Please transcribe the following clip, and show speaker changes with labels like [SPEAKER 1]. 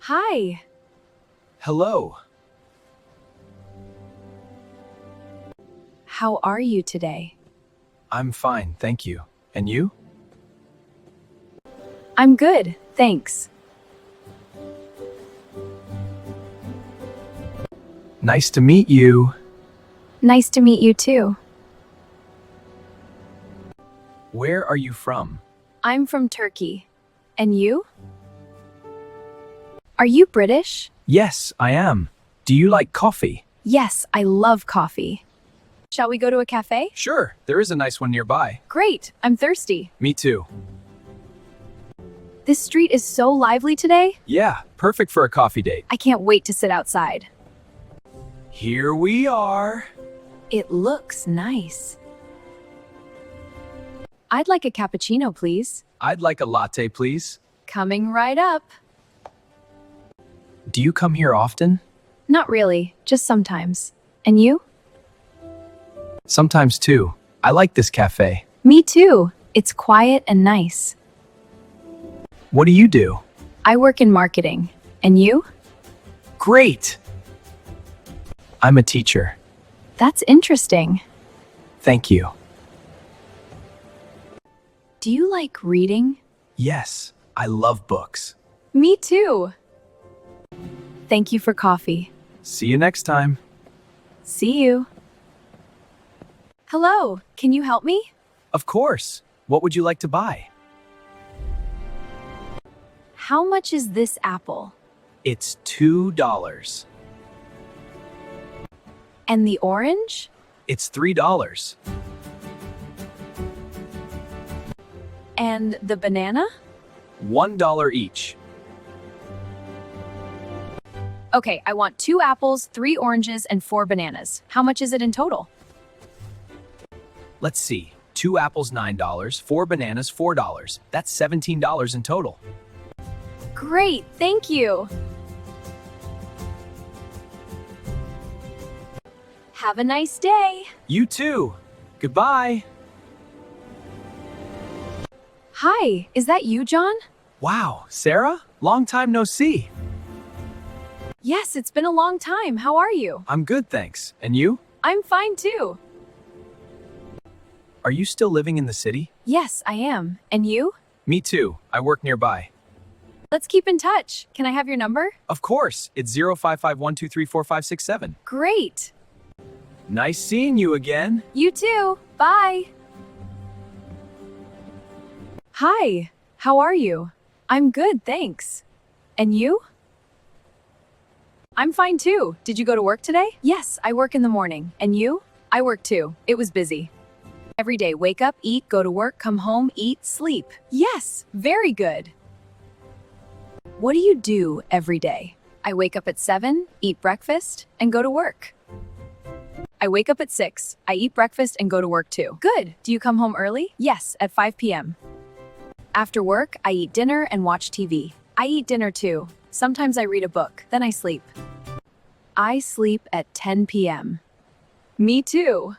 [SPEAKER 1] Hi.
[SPEAKER 2] Hello.
[SPEAKER 1] How are you today?
[SPEAKER 2] I'm fine, thank you. And you?
[SPEAKER 1] I'm good, thanks.
[SPEAKER 2] Nice to meet you.
[SPEAKER 1] Nice to meet you too.
[SPEAKER 2] Where are you from?
[SPEAKER 1] I'm from Turkey. And you? Are you British?
[SPEAKER 2] Yes, I am. Do you like coffee?
[SPEAKER 1] Yes, I love coffee. Shall we go to a cafe?
[SPEAKER 2] Sure, there is a nice one nearby.
[SPEAKER 1] Great, I'm thirsty.
[SPEAKER 2] Me too.
[SPEAKER 1] This street is so lively today.
[SPEAKER 2] Yeah, perfect for a coffee date.
[SPEAKER 1] I can't wait to sit outside.
[SPEAKER 2] Here we are.
[SPEAKER 1] It looks nice. I'd like a cappuccino, please.
[SPEAKER 2] I'd like a latte, please.
[SPEAKER 1] Coming right up.
[SPEAKER 2] Do you come here often?
[SPEAKER 1] Not really, just sometimes. And you?
[SPEAKER 2] Sometimes too. I like this cafe.
[SPEAKER 1] Me too. It's quiet and nice.
[SPEAKER 2] What do you do?
[SPEAKER 1] I work in marketing. And you?
[SPEAKER 2] Great! I'm a teacher.
[SPEAKER 1] That's interesting.
[SPEAKER 2] Thank you.
[SPEAKER 1] Do you like reading?
[SPEAKER 2] Yes, I love books.
[SPEAKER 1] Me too. Thank you for coffee.
[SPEAKER 2] See you next time.
[SPEAKER 1] See you. Hello, can you help me?
[SPEAKER 2] Of course. What would you like to buy?
[SPEAKER 1] How much is this apple?
[SPEAKER 2] It's $2.
[SPEAKER 1] And the orange?
[SPEAKER 2] It's $3.
[SPEAKER 1] And the banana?
[SPEAKER 2] $1 each.
[SPEAKER 1] Okay, I want 2 apples, 3 oranges, and 4 bananas. How much is it in total?
[SPEAKER 2] Let's see. 2 apples, $9. 4 bananas, $4. That's $17 in total.
[SPEAKER 1] Great, thank you. Have a nice day.
[SPEAKER 2] You too. Goodbye.
[SPEAKER 1] Hi, is that you, John?
[SPEAKER 2] Wow, Sarah? Long time no see.
[SPEAKER 1] Yes, it's been a long time. How are you?
[SPEAKER 2] I'm good, thanks. And you?
[SPEAKER 1] I'm fine too.
[SPEAKER 2] Are you still living in the city?
[SPEAKER 1] Yes, I am. And you?
[SPEAKER 2] Me too. I work nearby.
[SPEAKER 1] Let's keep in touch. Can I have your number?
[SPEAKER 2] Of course. It's 0551234567.
[SPEAKER 1] Great.
[SPEAKER 2] Nice seeing you again.
[SPEAKER 1] You too. Bye. Hi, how are you? I'm good, thanks. And you? I'm fine too. Did you go to work today? Yes, I work in the morning. And you? I work too. It was busy. Every day, wake up, eat, go to work, come home, eat, sleep. Yes, very good. What do you do every day? I wake up at 7, eat breakfast, and go to work. I wake up at 6, I eat breakfast and go to work too. Good. Do you come home early? Yes, at 5 p.m. After work, I eat dinner and watch TV. I eat dinner too. Sometimes I read a book, then I sleep. I sleep at 10 p.m. Me too.